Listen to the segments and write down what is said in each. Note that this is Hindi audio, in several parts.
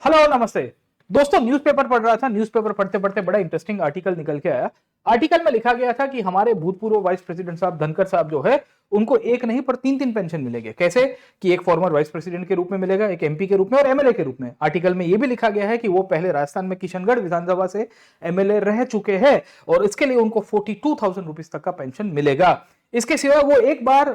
हेलो नमस्ते दोस्तों। न्यूज़पेपर पढ़ रहा था। न्यूज़पेपर पढ़ते पढ़ते बड़ा इंटरेस्टिंग आर्टिकल निकल के आया। आर्टिकल में लिखा गया था कि हमारे भूतपूर्व वाइस प्रेसिडेंट साहब धनखड़ साहब जो है उनको एक नहीं पर तीन तीन पेंशन मिलेंगे। कैसे कि एक फॉर्मर वाइस प्रेसिडेंट के रूप में मिलेगा, एक एमपी के रूप में और एमएलए के रूप में। आर्टिकल में यह भी लिखा गया है कि वो पहले राजस्थान में किशनगढ़ विधानसभा से एमएलए रह चुके हैं और इसके लिए उनको 42,000 रुपीज तक का पेंशन मिलेगा। इसके सिवा वो एक बार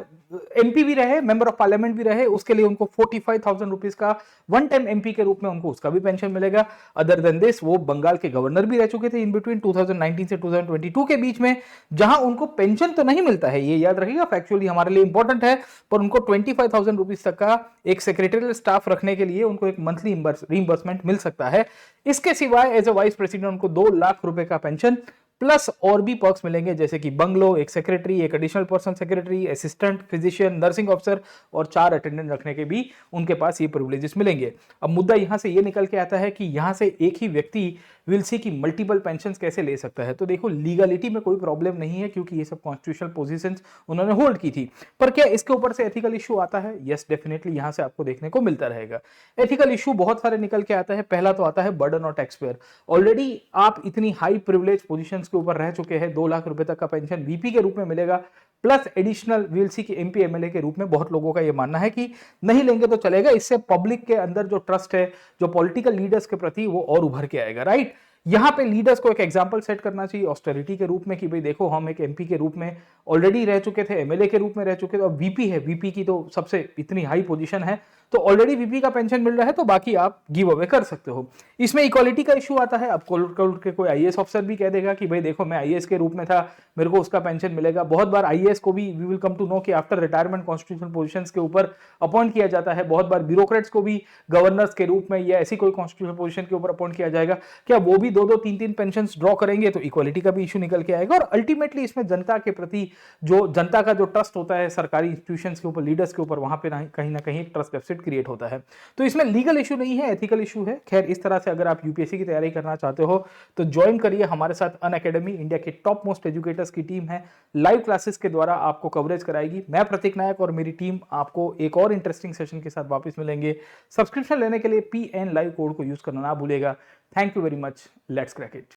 एमपी भी रहे, मेंबर ऑफ पार्लियामेंट भी रहे, उसके लिए उनको 45,000 रुपीज का वन टाइम एमपी के रूप में उनको उसका भी पेंशन मिलेगा। अदर देन दिस वो बंगाल के गवर्नर भी रह चुके थे इन बिटवीन 2019 से 2022 के बीच में, जहां उनको पेंशन तो नहीं मिलता है, ये याद रखिएगा, फैक्चुअली हमारे लिए इंपॉर्टेंट है, पर उनको 25,000 रुपीज तक का एक सेक्रेटरियल स्टाफ रखने के लिए उनको एक मंथली रीइंबर्समेंट मिल सकता है। इसके सिवाय एज ए वाइस प्रेसिडेंट उनको 2 लाख रुपए का पेंशन प्लस और भी पर्क्स मिलेंगे, जैसे कि बंगलो, एक सेक्रेटरी, एक additional personal secretary, assistant physician, nursing officer और 4 अटेंडेंट रखने के भी उनके पास ये प्रिविलेजेस मिलेंगे। अब मुद्दा यहां से ये निकल के आता है कि यहां से एक ही व्यक्ति विल सी की मल्टीपल पेंशन कैसे ले सकता है। तो देखो, लीगलिटी में कोई प्रॉब्लम नहीं है क्योंकि ये सब कॉन्स्टिट्यूशनल पोजीशंस उन्होंने होल्ड की थी। पर क्या इसके ऊपर से एथिकल इशू आता है? यस, डेफिनेटली यहां से आपको देखने को मिलता रहेगा। एथिकल इशू बहुत सारे निकल के आता है। पहला तो आता है बर्डन और टैक्स पेयर। ऑलरेडी आप इतनी हाई प्रिविलेज पोजीशंस के ऊपर रह चुके हैं, 2 लाख रुपए तक का पेंशन वीपी के रूप में मिलेगा प्लस एडिशनल वीएलसी की एमपी एमएलए के रूप में। बहुत लोगों का यह मानना है कि नहीं लेंगे तो चलेगा, इससे पब्लिक के अंदर जो ट्रस्ट है, जो पॉलिटिकल लीडर्स के प्रति, वो और उभर के आएगा। राइट, यहां पे लीडर्स को एक एग्जांपल सेट करना चाहिए ऑस्टेरिटी के रूप में कि भाई देखो, हम एक एमपी के रूप में ऑलरेडी रह चुके थे, एमएलए के रूप में रह चुके थे, और वीपी है, वीपी की तो सबसे इतनी हाई पोजीशन है, तो ऑलरेडी वीपी का पेंशन मिल रहा है, तो बाकी आप गिव अवे कर सकते हो। इसमें इक्वालिटी का इशू आता है। अब कोई आईएएस ऑफिसर भी कह देगा कि भाई देखो, मैं आईएएस के रूप में था, मेरे को उसका पेंशन मिलेगा। बहुत बार आईएएस को भी we will come to know कि आफ्टर रिटायरमेंट कॉन्स्टिट्यूशनल पोजीशंस के ऊपर अपॉइंट किया जाता है। बहुत बार ब्यूरोक्रेट्स को भी गवर्नर्स के रूप में या ऐसी कोई कॉन्स्टिट्यूशनल पोजीशन के ऊपर अपॉइंट किया जाएगा। क्या वो भी 2-2 3-3 पेंशन ड्रॉ करेंगे? तो इक्वालिटी का भी इशू निकल के आएगा। और अल्टीमेटली इसमें जनता के प्रति जो जनता का जो ट्रस्ट होता है सरकारी इंस्टीट्यूशंस के ऊपर, लीडर्स के ऊपर, वहां पे कहीं ना कहीं ट्रस्ट डेफिसिट क्रिएट होता है। तो इसमें लीगल इशू नहीं है, एथिकल इशू है। खैर, इस तरह से अगर आप यूपीएससी की तैयारी करना चाहते हो तो ज्वाइन करिए हमारे साथ अनअकैडमी। इंडिया के टॉप मोस्ट एजुकेटर्स की टीम है, लाइव क्लासेस के द्वारा आपको कवरेज कराएगी। मैं प्रतीक नायक और मेरी टीम आपको एक और इंटरेस्टिंग सेशन के साथ वापस मिलेंगे। सब्सक्रिप्शन लेने के लिए PN लाइव कोड को यूज करना ना भूलेगा। Thank you very much. Let's crack it.